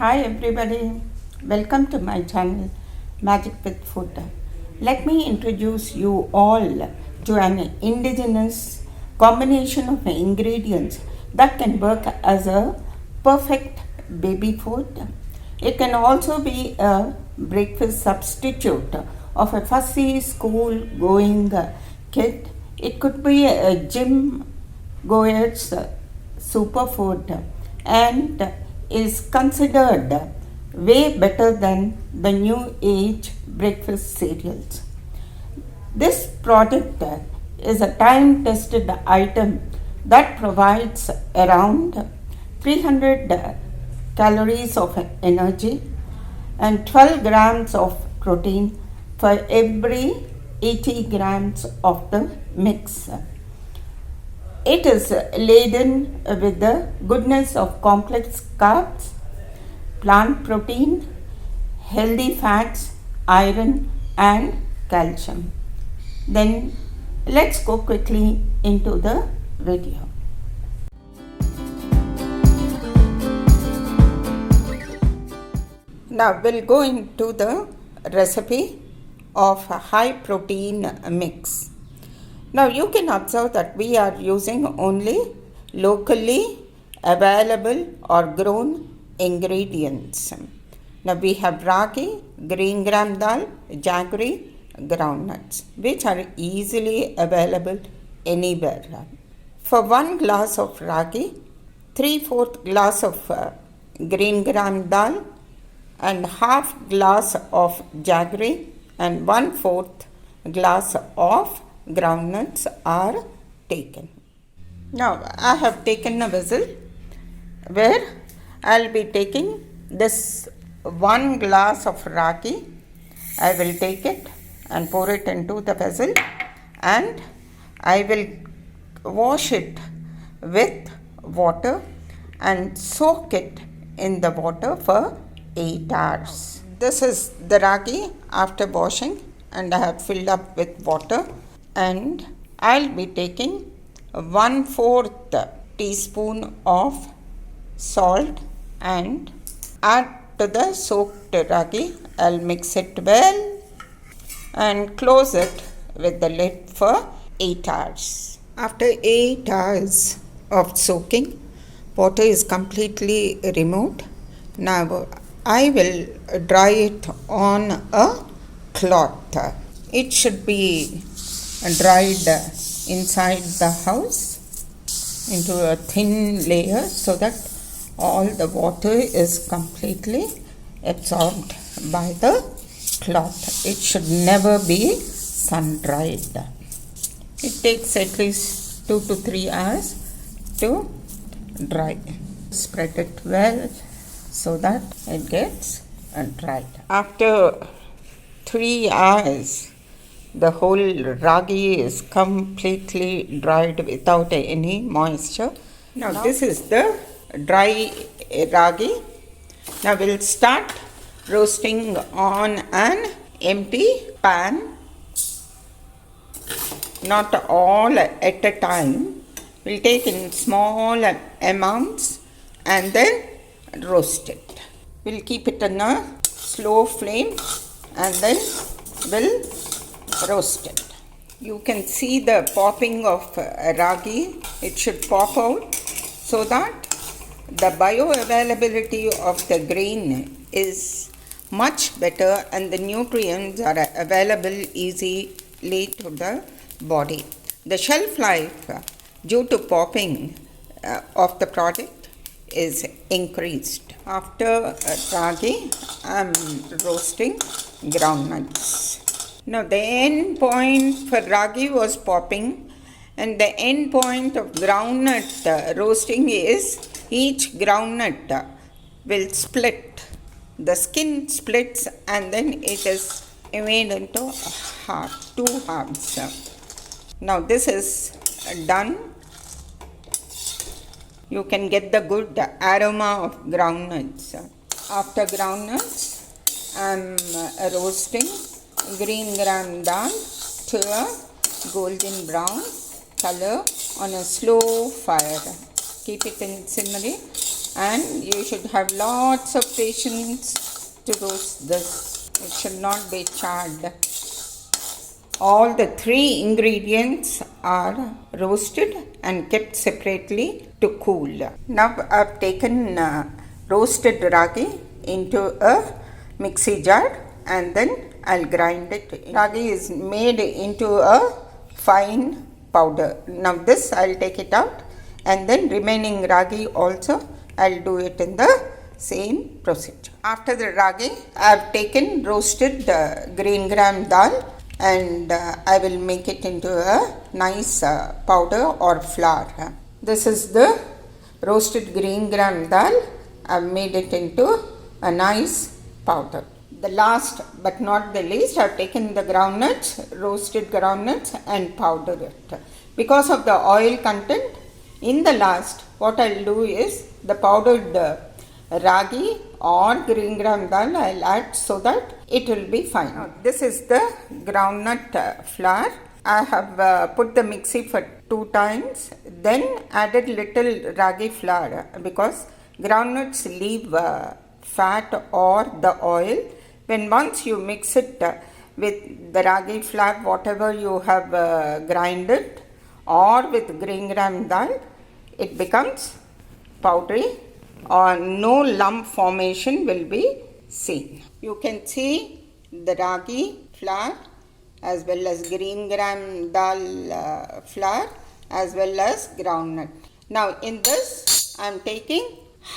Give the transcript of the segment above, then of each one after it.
Hi everybody, welcome to my channel Magic with Food. Let me introduce you all to an indigenous combination of ingredients that can work as a perfect baby food. It can also be a breakfast substitute of a fussy school going kid. It could be a gym goer's superfood and is considered way better than the new age breakfast cereals. This product is a time tested item that provides around 300 calories of energy and 12 grams of protein for every 80 grams of the mix. It is laden with the goodness of complex carbs, plant protein, healthy fats, iron, and calcium. Then let's go quickly into the video. Now we'll go into the recipe of a high protein mix. Now you can observe that we are using only locally available or grown ingredients. Now we have ragi, green gram dal, jaggery, groundnuts, which are easily available anywhere. For 1 glass of ragi, 3/4 glass of green gram dal and half glass of jaggery and 1/4 glass of groundnuts are taken. Now I have taken a vessel where I'll be taking this 1 glass of ragi. I will take it and pour it into the vessel and I will wash it with water and soak it in the water for 8 hours. This is the ragi after washing and I have filled up with water. And I'll be taking 1/4 teaspoon of salt and add to the soaked ragi. I'll mix it well and close it with the lid for 8 hours. After 8 hours of soaking, water is completely removed. Now I will dry it on a cloth. It should be dried inside the house into a thin layer so that all the water is completely absorbed by the cloth. It should never be sun dried. It takes at least 2 to 3 hours to dry. Spread it well so that it gets dried. After 3 hours, the whole ragi is completely dried without any moisture. Now this is the dry ragi. Now we'll start roasting on an empty pan. Not all at a time. We'll take in small amounts and then roast it. We'll keep it on a slow flame and then we'll roast it. You can see the popping of ragi. It should pop out so that the bioavailability of the grain is much better and the nutrients are available easily to the body. The shelf life due to popping of the product is increased. After ragi, I am roasting groundnuts. Now the end point for ragi was popping and the end point of groundnut roasting is each groundnut will split. The skin splits and then it is made into two halves. Now this is done. You can get the good aroma of groundnuts. After groundnuts, I am roasting green gram dal to a golden brown color on a slow fire. Keep it in simmering and you should have lots of patience to roast this. It should not be charred. All the three ingredients are roasted and kept separately to cool. Now I've taken roasted ragi into a mixie jar and then I'll grind it. Ragi is made into a fine powder. Now this I'll take it out, and then remaining ragi also I'll do it in the same procedure. After the ragi, I've taken roasted green gram dal, and I will make it into a nice powder or flour. This is the roasted green gram dal. I've made it into a nice powder. The last but not the least, I've taken the groundnuts, roasted groundnuts, and powdered it. Because of the oil content, in the last, what I'll do is the powdered ragi or green gram dal I'll add so that it will be fine. Now, this is the groundnut flour. I have put the mixie for 2 times, then added little ragi flour because groundnuts leave fat or the oil. When once you mix it with the ragi flour, whatever you have grinded, or with green gram dal, it becomes powdery or no lump formation will be seen. You can see the ragi flour as well as green gram dal flour as well as groundnut. Now in this I am taking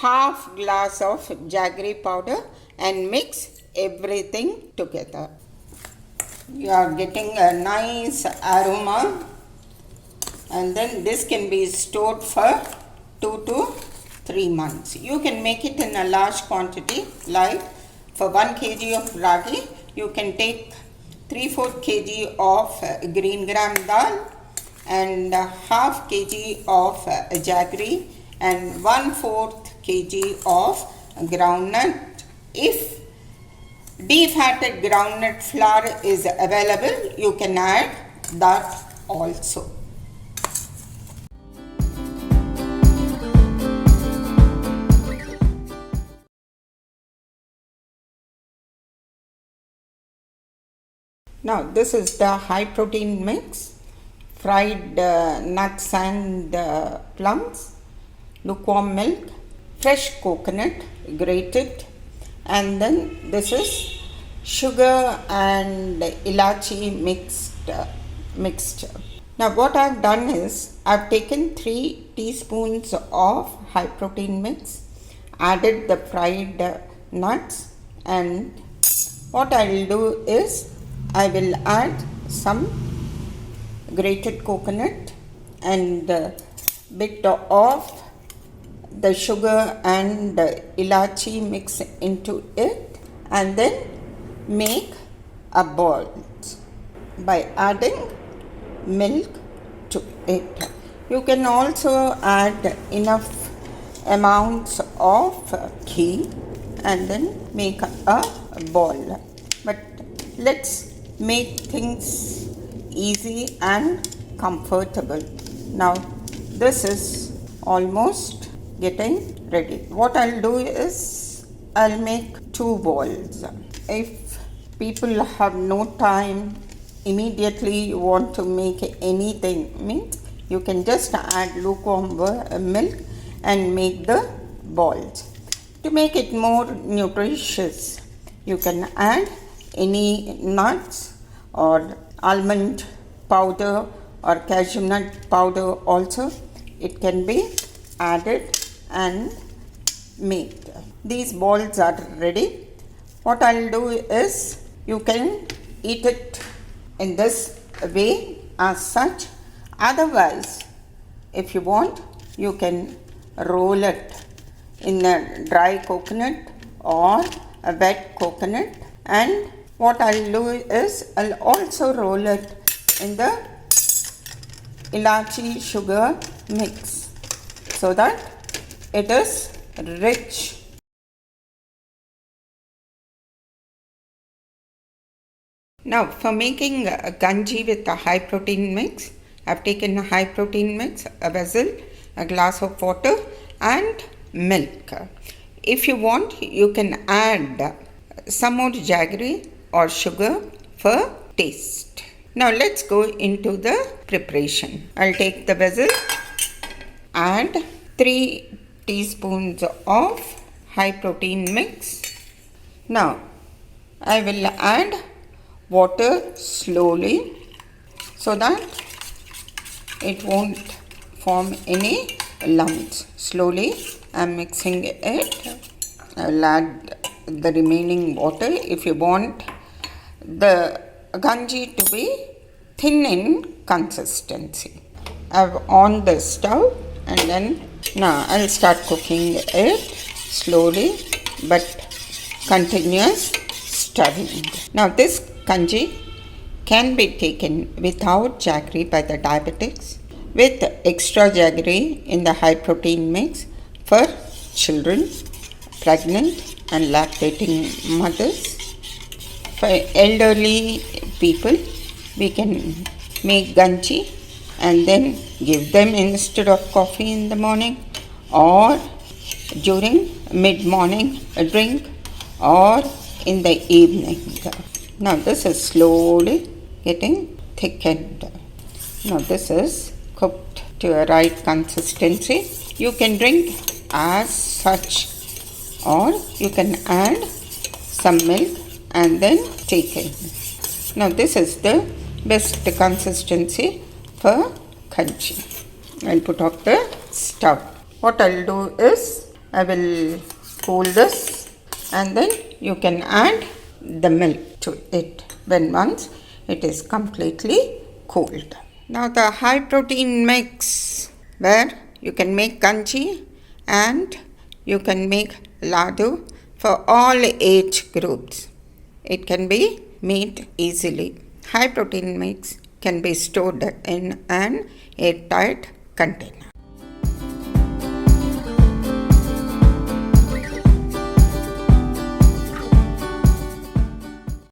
half glass of jaggery powder and mix everything together. You are getting a nice aroma, and then this can be stored for 2 to 3 months. You can make it in a large quantity, like for 1 kg of ragi, you can take 3/4 kg of green gram dal and half kg of jaggery and 1/4 kg of groundnut. If defatted groundnut flour is available, you can add that also. Now this is the high protein mix: fried nuts and plums, lukewarm milk, fresh coconut grated, and then this is sugar and ilachi mixed. Now what I've done is I've taken 3 teaspoons of high protein mix, added the fried nuts, and what I will do is I will add some grated coconut and bit of the sugar and ilachi mix into it, and then make a ball by adding milk to it. You can also add enough amounts of ghee and then make a ball. But let's make things easy and comfortable. Now this is almost getting ready. What I'll do is I'll make 2 balls. If people have no time, immediately you want to make anything, means you can just add lukewarm milk and make the balls. To make it more nutritious, you can add any nuts or almond powder or cashew nut powder also. It can be added and made. These balls are ready. What I'll do is you can eat it in this way as such. Otherwise, if you want, you can roll it in a dry coconut or a wet coconut, and what I'll do is I'll also roll it in the ilachi sugar mix so that it is rich. Now for making a kanji with a high protein mix, I've taken a high protein mix, a vessel, a glass of water, and milk. If you want, you can add some more jaggery or sugar for taste. Now let's go into the preparation. I'll take the vessel, add 3 teaspoons of high protein mix. Now I will add water slowly so that it won't form any lumps. Slowly I am mixing it. I will add the remaining water. If you want the kanji to be thin in consistency, I've on the stove and then now I'll start cooking it slowly but continuous stirring. Now this kanji can be taken without jaggery by the diabetics, with extra jaggery in the high protein mix for children, pregnant and lactating mothers. For elderly people, we can make kanji and then give them instead of coffee in the morning, or during mid-morning drink, or in the evening. Now this is slowly getting thickened. Now this is cooked to a right consistency. You can drink as such, or you can add some milk and then take it. Now this is the best consistency for kanji. I'll put off the stove. What I'll do is I will cool this and then you can add the milk to it when once it is completely cooled. Now the high protein mix, where you can make kanji and you can make laddu for all age groups. It can be made easily. High protein mix can be stored in an airtight container.